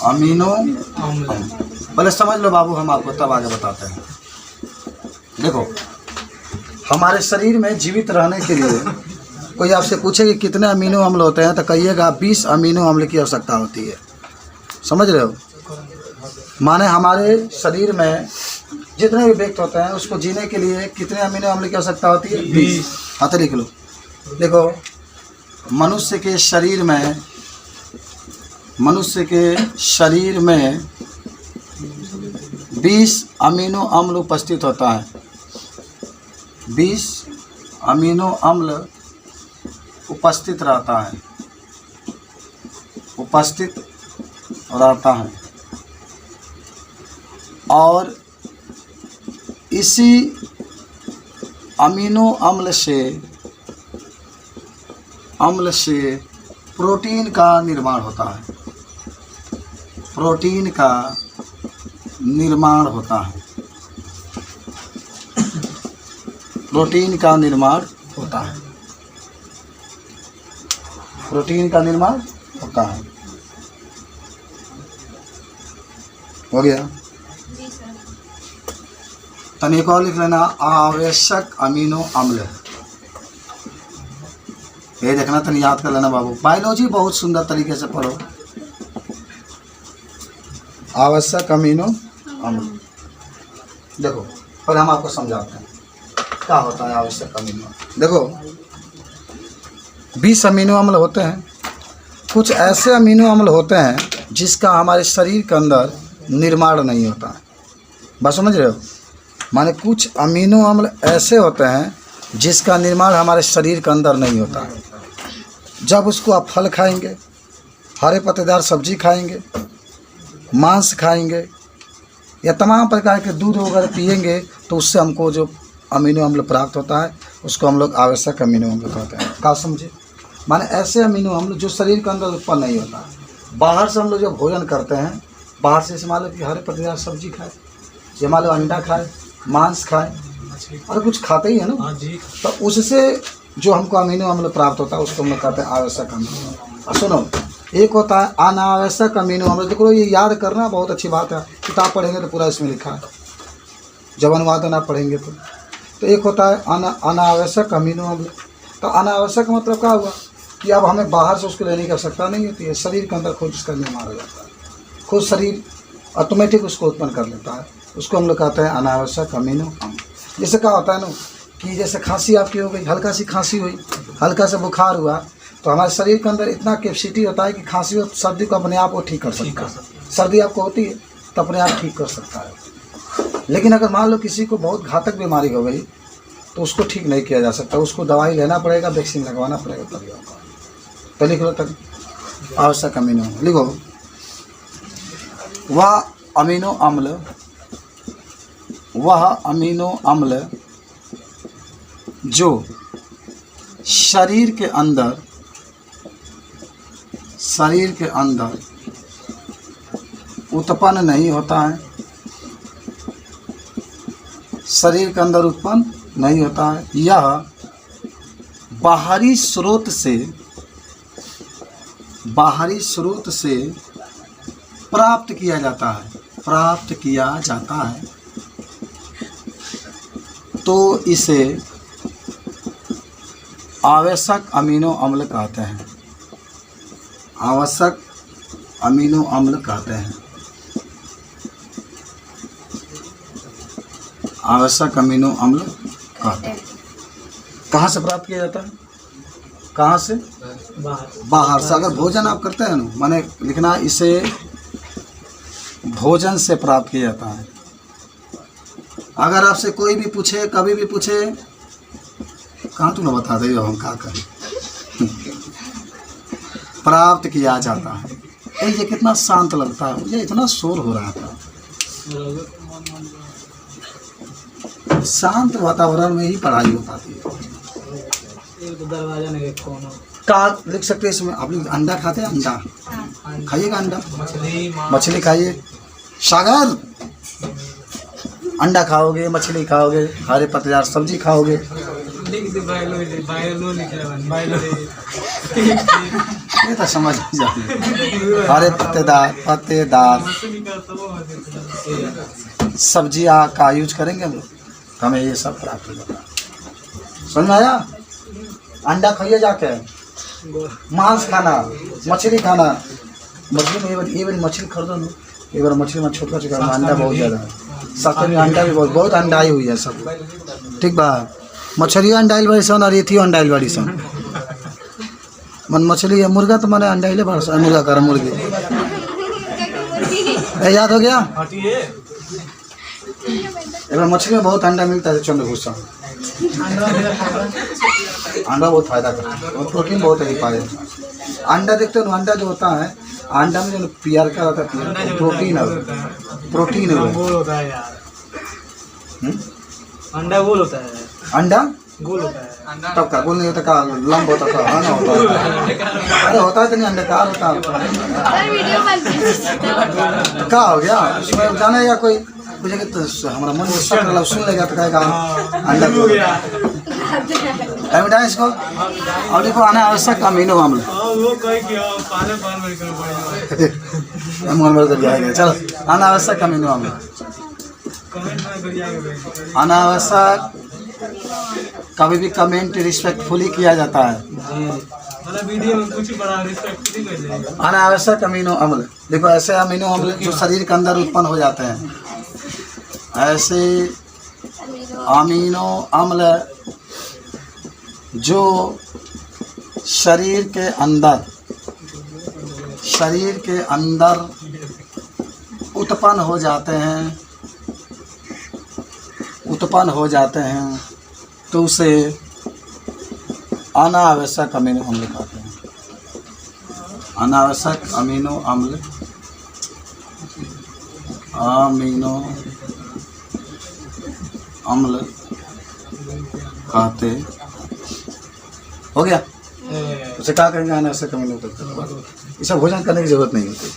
Amino अम्ल। पहले समझ लो बाबू, हम आपको तब आगे बताते हैं। देखो, हमारे शरीर में जीवित रहने के लिए कोई आपसे पूछे कि कितने अमीनो अम्ल होते हैं, तो कहिएगा 20 अमीनो अम्ल की आवश्यकता होती है। समझ रहे हो? माने हमारे शरीर में जितने भी व्यक्ति होते हैं उसको जीने के लिए कितने अमीनो अम्ल की आवश्यकता होती है? 20। हाँ तो लिख लो। देखो, मनुष्य के शरीर में 20 अमीनो अम्ल उपस्थित होता है। 20 अमीनो अम्ल उपस्थित रहता है और इसी अमीनो अम्ल से प्रोटीन का निर्माण होता है। प्रोटीन का निर्माण होता है। प्रोटीन का निर्माण होता है। प्रोटीन का निर्माण होता है। हो गया? तन एक और लिख लेना, आवश्यक अमीनो अम्ल। ये देखना, तन याद कर लेना बाबू। बायोलॉजी बहुत सुंदर तरीके से पढ़ो। आवश्यक अमीनो अम्ल। देखो, पर हम आपको समझाते हैं क्या होता है आवश्यक अमीनो। देखो, 20 अमीनो अम्ल होते हैं। कुछ ऐसे अमीनो अम्ल होते हैं जिसका हमारे शरीर के अंदर निर्माण नहीं होता है। बात समझ रहे हो? माने कुछ अमीनो अम्ल ऐसे होते हैं जिसका निर्माण हमारे शरीर के अंदर नहीं होता है। जब उसको आप फल खाएंगे, हरे पत्तेदार सब्जी खाएंगे, मांस खाएंगे या तमाम प्रकार के दूध वगैरह पिएंगे, तो उससे हमको जो अमीनो अम्ल प्राप्त होता है उसको हम लोग आवश्यक अमीनो अम्ल कहते हैं। क्या समझे? माने ऐसे अमीनो अम्ल जो शरीर के अंदर उत्पन्न नहीं होता है। बाहर से हम लोग जब भोजन करते हैं, बाहर से मान लो कि हरे पत्तेदार सब्जी खाए, या मान लो अंडा खाए, मांस खाए, और कुछ खाते ही है ना, तो उससे जो हमको अमीनो अम्ल प्राप्त होता है उसको हम लोग कहते हैं आवश्यक अमीनो अम्ल। और सुनो, एक होता है अनावश्यक अमीनो अम्ल। देखो, ये याद करना बहुत अच्छी बात है। किताब पढ़ेंगे तो पूरा इसमें लिखा है, जब अनुवाद ना पढ़ेंगे तो एक होता है अनावश्यक अमीनो अम्ल। तो अनावश्यक मतलब क्या हुआ कि अब हमें बाहर से उसको लेने की आवश्यकता नहीं होती है। शरीर के अंदर खुद उसका निर्माण हो जाता है, खुद शरीर ऑटोमेटिक उसको उत्पन्न कर लेता है। उसको हम लोग कहते हैं अनावश्यक अमीनो अम्ल। जैसे क्या होता है ना कि जैसे खांसी आपकी हो गई, हल्का सी खांसी हुई, हल्का सा बुखार हुआ, तो हमारे शरीर के अंदर इतना कैपेसिटी होता है कि खांसी और सर्दी को अपने आप वो ठीक कर सकता है। सर्दी आपको होती है तो अपने आप ठीक कर सकता है। लेकिन अगर मान लो किसी को बहुत घातक बीमारी हो गई तो उसको ठीक नहीं किया जा सकता। उसको दवाई लेना पड़ेगा, वैक्सीन लगवाना पड़ेगा, तभी होगा। तो लिख लो तक आवश्यक अमीनो अम्ल। लिखो, वह अमीनो अम्ल जो शरीर के अंदर उत्पन्न नहीं होता है, शरीर के अंदर उत्पन्न नहीं होता है, यह बाहरी स्रोत से प्राप्त किया जाता है, तो इसे आवश्यक अमीनो अम्ल कहते हैं। आवश्यक अमीनो अम्ल कहते हैं। आवश्यक अमीनो अम्ल कहते हैं। कहाँ से प्राप्त किया जाता है? कहाँ से? बाहर से। अगर भोजन आप करते हैं ना, माने लिखना, इसे भोजन से प्राप्त किया जाता है। अगर आपसे कोई भी पूछे, कभी भी पूछे, कहाँ तू ना बता दे हम क्या करें। प्राप्त किया जाता है। ये कितना शांत लगता है, मुझे इतना शोर हो रहा था। शांत वातावरण में ही पढ़ाई हो पाती है। का लिख सकते हैं इसमें। आप लोग अंडा खाते हैं? अंडा खाइएगा, अंडा मछली खाइए। सागर अंडा खाओगे, मछली खाओगे, हरे पत्तेदार सब्जी खाओगे। ये तो समझ में जाए। हरे पत्तेदार सब्जियां का यूज करेंगे हम लोग, हमें ये सब प्राप्त होगा। समझ में आया? अंडा खाइए जाके, मांस खाना, मछली खाना। मछली में ये बार मछली खरीदो ना, ये बार मछली में छोटा छोटा अंडा बहुत ज़्यादा है, साथ में अंडा भी बहुत अंडाई हुई है सब, ठीक बा। मछली अंडाइल बड़ी सन और एथियो अंडाइल बड़ी सन। मन मछली है, मुर्गा तो मैंने अंडाइले बड़ा सन, मुर्गा कर मुर्गी। याद हो गया? एक मछली में बहुत अंडा मिलता है, चंद्रभूषण अंडा बहुत फायदा करता है और प्रोटीन बहुत है पाए। अंडा देखते हो, अंडा जो होता है, अंडा में जो प्यार का रहता है प्रोटीन है, प्रोटीन है। अंडा गोल होता है, अंडा गोल होता है। तब का गोल नहीं होता, का लंब होता था, है ना? होता है, अरे होता है तो नहीं, अंडाकार होता है। तो क्या हो गया उसमें जानेगा कोई मुझे कि तो हमारा मन गुस्सा कर लो, सुन लेगा तो कहेगा अंडा हो गया एविडेंस को। और देखो आना आवश्यक अमीनो अम्ल मन कर जाएगा। चलो अनावश्यक अमीनो अम्ल, अनावश्यक कभी भी कमेंट रिस्पेक्टफुली किया जाता है। वीडियो में कुछ बड़ा रिस्पेक्टफुली कर देगा। अनावश्यक अमीनो अम्ल, देखो ऐसे अमीनो अम्ल जो शरीर के अंदर उत्पन्न हो जाते हैं, ऐसे अमीनो अम्ल जो शरीर के अंदर उत्पन्न हो जाते हैं, तो उसे अनावश्यक अमीनो अम्ल कहते हैं। अनावश्यक अमीनो अम्ल कहते हो गया। उसे क्या करेंगे? अनावश्यक अमीनो कहते हैं। इसे भोजन करने की जरूरत नहीं होती।